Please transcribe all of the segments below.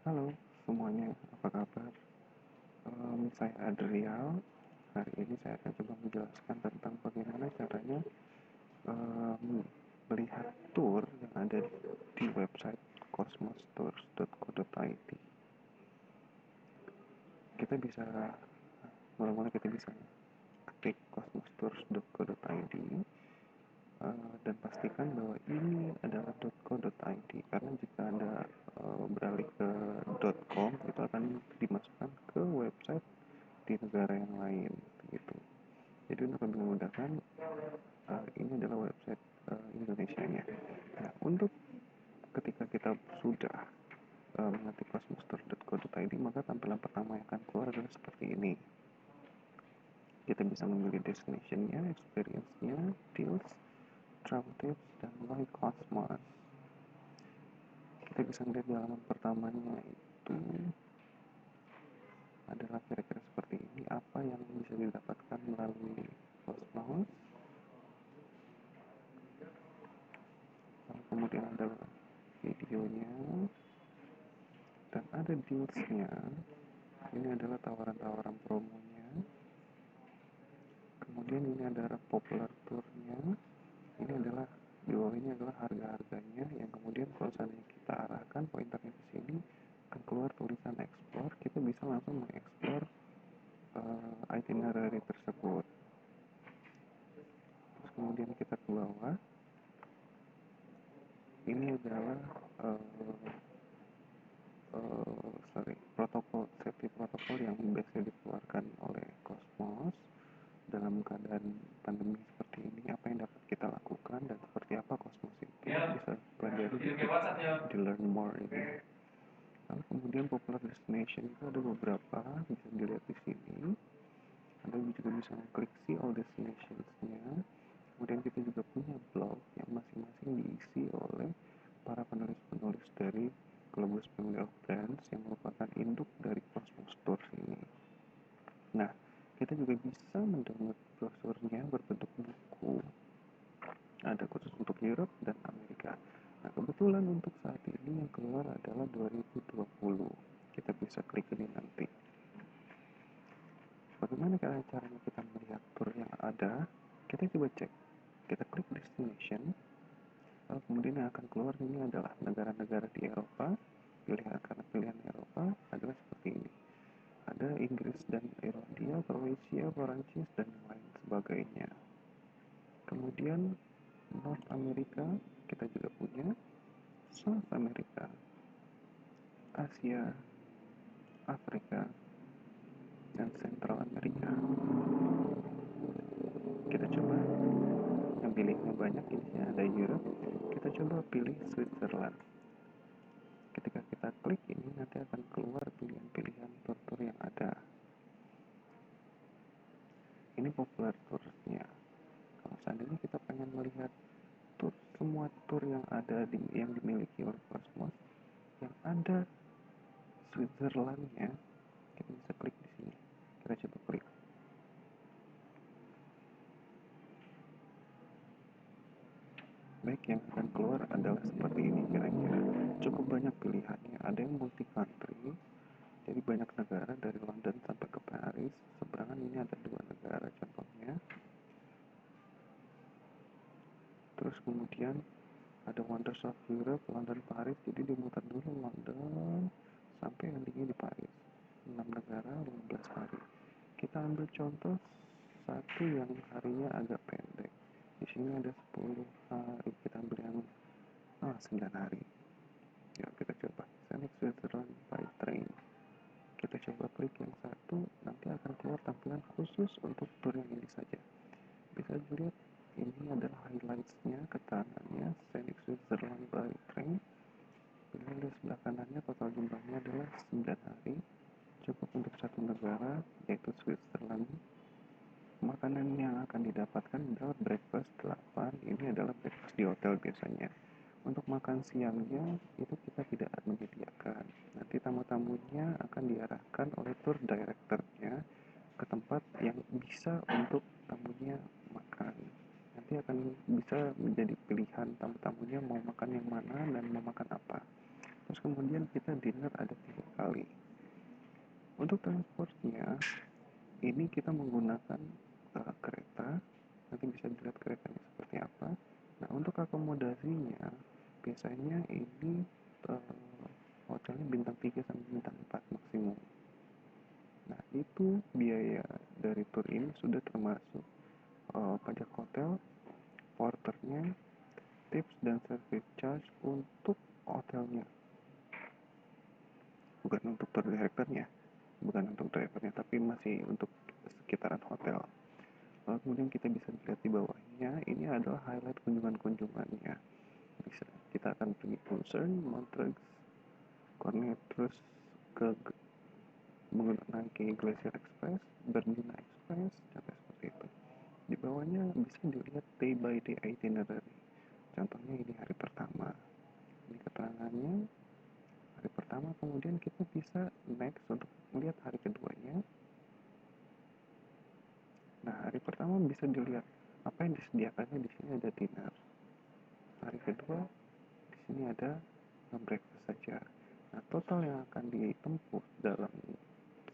Halo semuanya, apa kabar? Saya Adrial. Hari ini saya akan coba menjelaskan tentang bagaimana caranya melihat tour yang ada di website cosmostours.co.id. Kita bisa Mula-mula kita bisa klik cosmostours.co.id dan pastikan bahwa ini adalah .co.id, karena jika Anda beralih ke .com itu akan dimasukkan ke website di negara yang lain gitu. Jadi untuk lebih memudahkan, ini adalah website Indonesianya. Nah, untuk ketika kita sudah mengetik cosmostour.co.id, maka tampilan pertama yang akan keluar adalah seperti ini. Kita bisa memilih destination-nya, experience-nya, deals, travel tips, dan why Cosmos. Kita bisa melihat di halaman pertamanya itu adalah kira-kira seperti ini, apa yang bisa didapatkan melalui Cosmos. Kemudian ada videonya dan ada dealsnya. Ini adalah tawaran-tawaran promonya. Kemudian ini adalah popular tournya. Ini adalah di bawah ini adalah harga-harganya, yang kemudian kalau seandainya kita arahkan pointernya ke sini akan keluar tulisan explore. Kita bisa langsung mengeksplor itinerary tersebut. Terus kemudian kita ke bawah. Ini adalah safety protokol yang biasa dikeluarkan oleh Cosmos dalam keadaan pandemi seperti ini. Apa yang dapat kita lakukan dan seperti apa Cosmos itu bisa pelajari di Learn More ini. Lalu kemudian popular destination itu ada beberapa, bisa dilihat di sini. Anda juga bisa mengklik see all destinations-nya. Kemudian kita juga punya blog yang masing-masing diisi oleh para penulis-penulis dari Globus Family of Brands yang merupakan induk dari Cosmos Tours ini. Nah, kita juga bisa mendownload brosurnya berbentuk buku. Ada khusus untuk Europe dan Amerika. Nah, kebetulan untuk saat ini yang keluar adalah 2020. Kita bisa klik ini nanti. Bagaimana caranya kita melihat tour yang ada? Kita coba cek. Kita klik destination. Lalu kemudian yang akan keluar ini adalah negara-negara di Eropa. Karena pilihan Eropa adalah seperti ini. Ada Inggris dan Irlandia, Kroasia, Perancis, dan lain sebagainya. Kemudian North America kita juga punya, South America, Asia, Afrika, dan Central America. Kita coba yang pilihnya banyak, ini ada Europe. Kita coba pilih Switzerland. Ketika kita klik ini, nanti akan keluar pilihan-pilihan tour yang ada. Ini popular tournya. Kalau seandainya kita pengen melihat semua tour yang ada yang dimiliki oleh Cosmos, yang ada Switzerlandnya, kita bisa klik di sini. Kita coba klik. Baik, yang akan keluar adalah seperti ini kira-kira. Cukup banyak pilihannya. Ada yang multi country, jadi banyak negara dari London sampai ke Paris. Seberangan ini ada 2 negara contohnya. Terus kemudian ada Wonders of Europe, London, Paris. Jadi dimutar dulu London sampai endingnya di Paris. 6 negara, 15 hari. Kita ambil contoh satu yang harinya agak pendek. Di sini ada 10 hari. Kita ambil yang 9 hari. Yuk kita coba. Scenic Switzerland by train. Kita coba klik yang satu, nanti akan keluar tampilan khusus untuk tour yang ini saja. Bisa dilihat ini adalah highlights-nya, keterangannya, Scenic Switzerland by train. Bila di sebelah kanannya total jumlahnya adalah 9 hari. Cukup untuk satu negara, yaitu Switzerland. Makanan yang akan didapatkan adalah breakfast 8. Ini adalah breakfast di hotel biasanya. Untuk makan siangnya itu kita tidak menyediakan. Nanti tamu-tamunya akan diarahkan oleh tour director-nya ke tempat yang bisa untuk tamunya makan. Nanti akan bisa menjadi pilihan tamu-tamunya mau makan yang mana dan mau makan apa. Terus Terus kemudian kita dinner ada 3 kali. Untuk transportnya, ini kita menggunakan kereta. Nanti bisa dilihat keretanya seperti apa. Nah, untuk akomodasinya, biasanya ini hotelnya bintang 3 sampai bintang 4 maksimum. Nah, itu biaya dari tour ini sudah termasuk pajak hotel, porternya, tips dan service charge untuk hotelnya. Bukan untuk tour drivernya, tapi masih untuk sekitaran hotel. Lalu kemudian kita bisa lihat di bawahnya, ini adalah highlight kunjungannya. Bisa kita akan pergi ke Lucerne, Montreux, Cornet, terus ke naik ke Glacier Express, Bernina Express, sampai seperti itu. Di bawahnya bisa dilihat day by day itinerary. Contohnya ini hari pertama. Ini keterangannya hari pertama, kemudian kita bisa next untuk melihat hari keduanya. Nah, hari pertama bisa dilihat apa yang disediakannya. Di sini ada dinner. Hari kedua di sini ada breakfast saja. Nah, total yang akan ditempuh dalam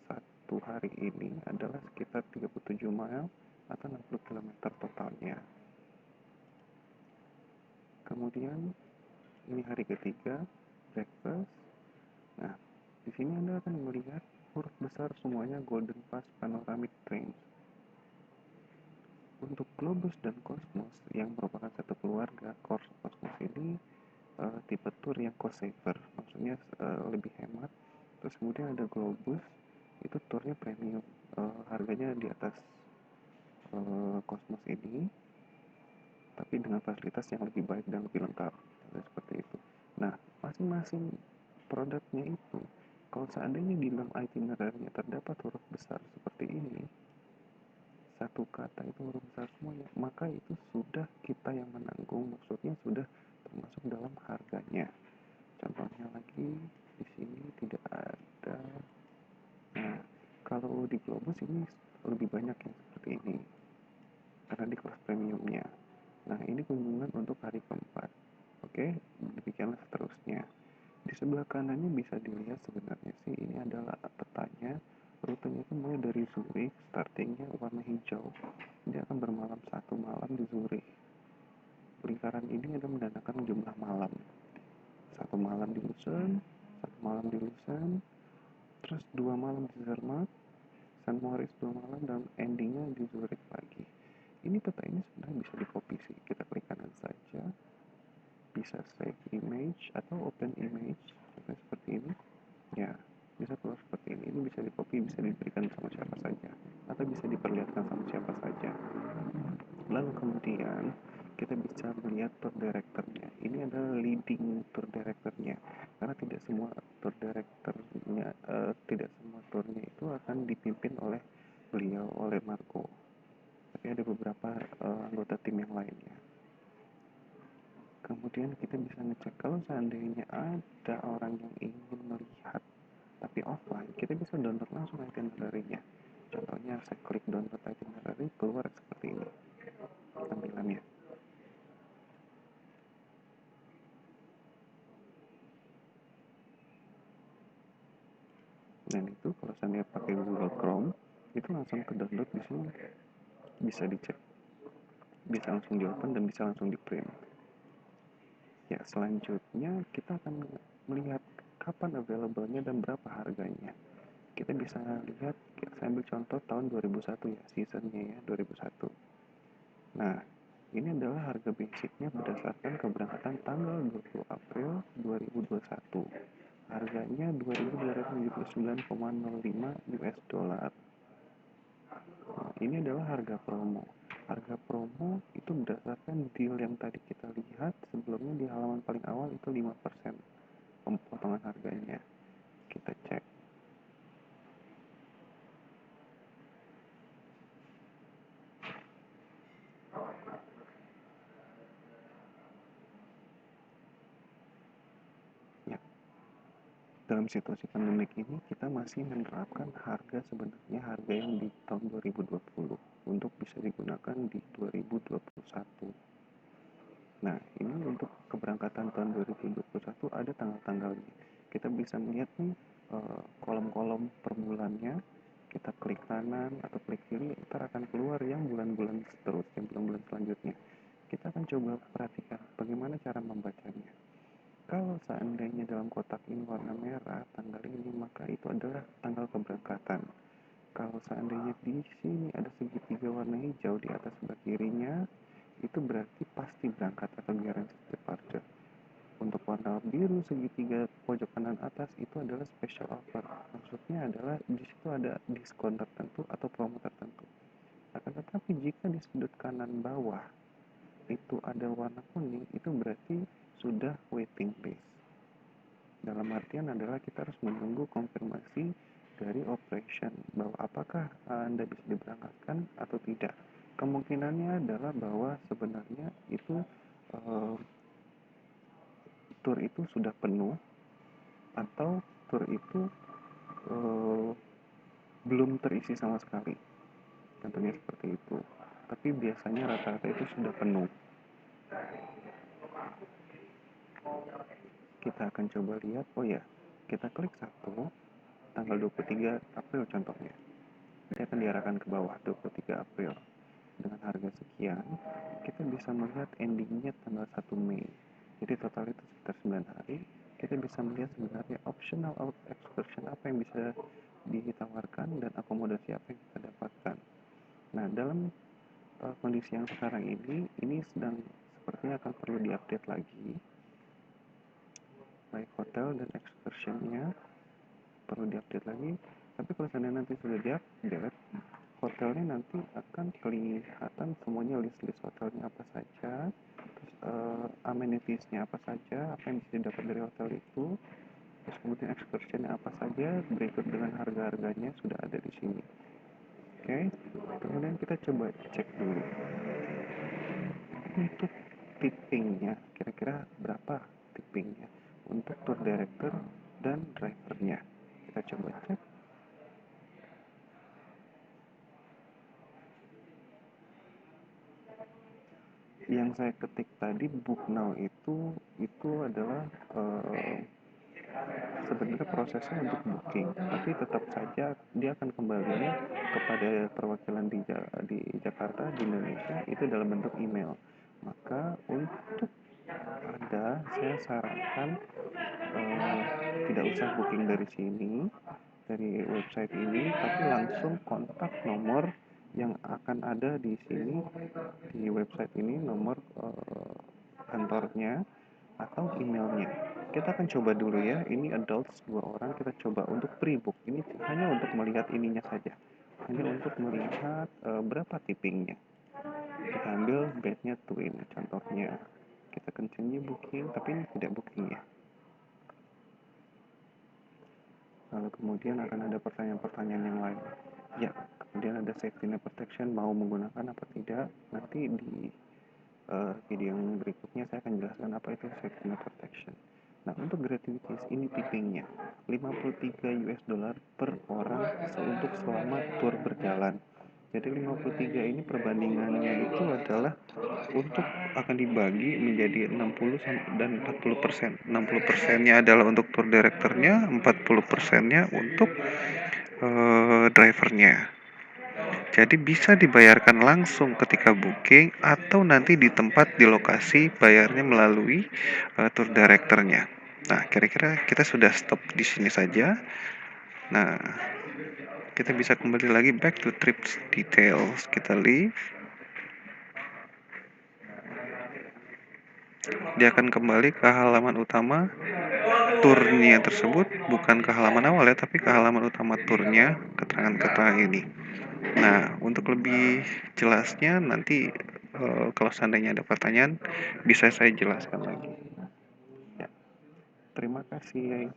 satu hari ini adalah sekitar 37 mile atau 60 km totalnya. Kemudian ini hari ketiga, breakfast. Nah, di sini Anda akan melihat huruf besar semuanya Golden Pass Panoramic Train. Untuk Globus dan Cosmos yang merupakan satu keluarga, Cosmos ini tipe tour yang cost saver, maksudnya lebih hemat. Terus kemudian ada Globus, itu tournya premium, harganya di atas Cosmos ini, tapi dengan fasilitas yang lebih baik dan lebih lengkap, seperti itu. Nah, masing-masing produknya itu, kalau seandainya di dalam itinerary terdapat huruf besar seperti ini, satu kata itu huruf besar semuanya, maka itu sudah kita yang menanggung, maksudnya sudah termasuk dalam harganya. Contohnya lagi di sini tidak ada. Nah, kalau di Globus ini lebih banyak yang seperti ini karena di kelas premiumnya. Nah, ini kunjungan untuk hari keempat. Oke, demikianlah seterusnya. Di sebelah kanannya bisa dilihat sebenarnya sih ini adalah petanya. Rutenya itu mulai dari Zurich, startingnya warna hijau. Dia akan bermalam 1 malam di Zurich. Lingkaran ini adalah menandakan jumlah malam. 1 malam di Lucerne, 1 malam di Lucerne, terus 2 malam di Zermatt, St. Moritz 2 malam, dan endingnya di Zurich lagi. Ini peta ini sebenarnya bisa di copy sih. Kita klik kanan saja, bisa save image atau open image seperti ini ya, bisa keluar seperti ini bisa di copy, bisa diberikan sama siapa saja atau bisa diperlihatkan sama siapa saja. Lalu kemudian kita bisa melihat tour directornya. Ini adalah leading tour directornya, karena tidak semua tour directornya tidak semua tournya itu akan dipimpin oleh beliau, oleh Marco, tapi ada beberapa anggota tim yang lainnya. Kemudian kita bisa ngecek kalau seandainya ada orang yang ingin melihat tapi offline, kita bisa download langsung itinerary-nya. Contohnya saya klik download itinerary, keluar seperti ini tampilannya. Dan itu kalau saya pakai Google Chrome, itu langsung ke download di sini, bisa dicek, bisa langsung di-open dan bisa langsung di-print. Ya, selanjutnya kita akan melihat kapan available-nya dan berapa harganya. Kita bisa lihat, saya ambil contoh tahun 2001 ya, seasonnya ya, 2001. Nah, ini adalah harga basicnya berdasarkan keberangkatan tanggal 20 April 2021. Harganya 2.279,05 US dollar. Nah, ini adalah harga promo. Harga promo itu berdasarkan deal yang tadi kita lihat sebelumnya di halaman paling awal itu 5% pemotongan harganya. Kita cek. Ya, dalam situasi pandemik ini kita masih menerapkan harga sebenarnya harga yang di tahun 2020 untuk bisa digunakan di 2021. Nah, ini untuk keberangkatan tahun 2021 ada tanggal-tanggalnya. Kita bisa melihat nih kolom-kolom per bulannya. Kita klik kanan atau klik kiri, ntar akan keluar yang bulan-bulan seterusnya, bulan-bulan selanjutnya. Kita akan coba perhatikan bagaimana cara membacanya. Kalau seandainya dalam kotak ini warna merah, tanggal ini, maka itu adalah tanggal keberangkatan. Kalau seandainya di sini ada segitiga warna hijau di atas sebelah kirinya, itu berarti pasti berangkat atau guaranteed departure. Untuk warna biru segitiga pojok kanan atas itu adalah special offer. Maksudnya adalah di situ ada diskon tertentu atau promo tertentu. Akan tetapi jika di sudut kanan bawah itu ada warna kuning, itu berarti sudah waiting list. Dalam artian adalah kita harus menunggu konfirmasi dari operation bahwa apakah Anda bisa diberangkatkan atau tidak. Kemungkinannya adalah bahwa sebenarnya itu tour itu sudah penuh atau tour itu belum terisi sama sekali. Tentunya seperti itu. Tapi biasanya rata-rata itu sudah penuh. Kita akan coba lihat, oh ya, kita klik satu, tanggal 23 April contohnya. Dia akan diarahkan ke bawah 23 April. Dengan harga sekian, kita bisa melihat endingnya tanggal 1 Mei. Jadi total itu sekitar 9 hari. Kita bisa melihat sebenarnya optional excursion apa yang bisa ditawarkan dan akomodasi apa yang kita dapatkan. Nah, dalam kondisi yang sekarang ini sedang sepertinya akan perlu diupdate lagi. Baik hotel dan excursionnya perlu diupdate lagi. Tapi kalau seandainya nanti sudah diupdate, hotelnya nanti akan kelihatan semuanya list-list hotelnya apa saja, terus amenitiesnya apa saja, apa yang bisa didapat dari hotel itu, terus kemudian excursionnya apa saja, berikut dengan harga-harganya sudah ada di sini. Oke, kemudian kita coba cek dulu untuk tippingnya, kira-kira berapa tippingnya untuk tour director dan drivernya. Kita coba cek. Yang saya ketik tadi book now itu adalah sebenarnya prosesnya untuk booking, tapi tetap saja dia akan kembali kepada perwakilan di Jakarta, di Indonesia, itu dalam bentuk email. Maka untuk Anda, saya sarankan tidak usah booking dari sini, dari website ini, tapi langsung kontak nomor yang akan ada di sini, di website ini, nomor kantornya atau emailnya. Kita akan coba dulu ya, ini adults 2 orang, kita coba untuk pre-book. Ini hanya untuk melihat ininya saja, hanya untuk melihat berapa tippingnya. Kita ambil bednya twin, contohnya kita continue booking, tapi ini tidak booking ya. Lalu kemudian akan ada pertanyaan-pertanyaan yang lain. Ya, kemudian ada safety net protection, mau menggunakan apa tidak. Nanti di video yang berikutnya saya akan jelaskan apa itu safety net protection. Nah, untuk gratuities ini tippingnya 53 US dollar per orang untuk selama tour berjalan. Jadi 53 ini perbandingannya itu adalah untuk akan dibagi menjadi 60 dan 40%. 60%-nya adalah untuk tour directornya, 40%-nya untuk drivernya. Jadi bisa dibayarkan langsung ketika booking atau nanti di tempat di lokasi bayarnya melalui tour directornya. Nah, kira-kira kita sudah stop di sini saja. Nah, kita bisa kembali lagi back to trips details. Kita leave. Dia akan kembali ke halaman utama turnya tersebut, bukan ke halaman awal ya, tapi ke halaman utama turnya, keterangan-keterangan ini. Nah, untuk lebih jelasnya nanti kalau seandainya ada pertanyaan bisa saya jelaskan lagi. Ya, terima kasih.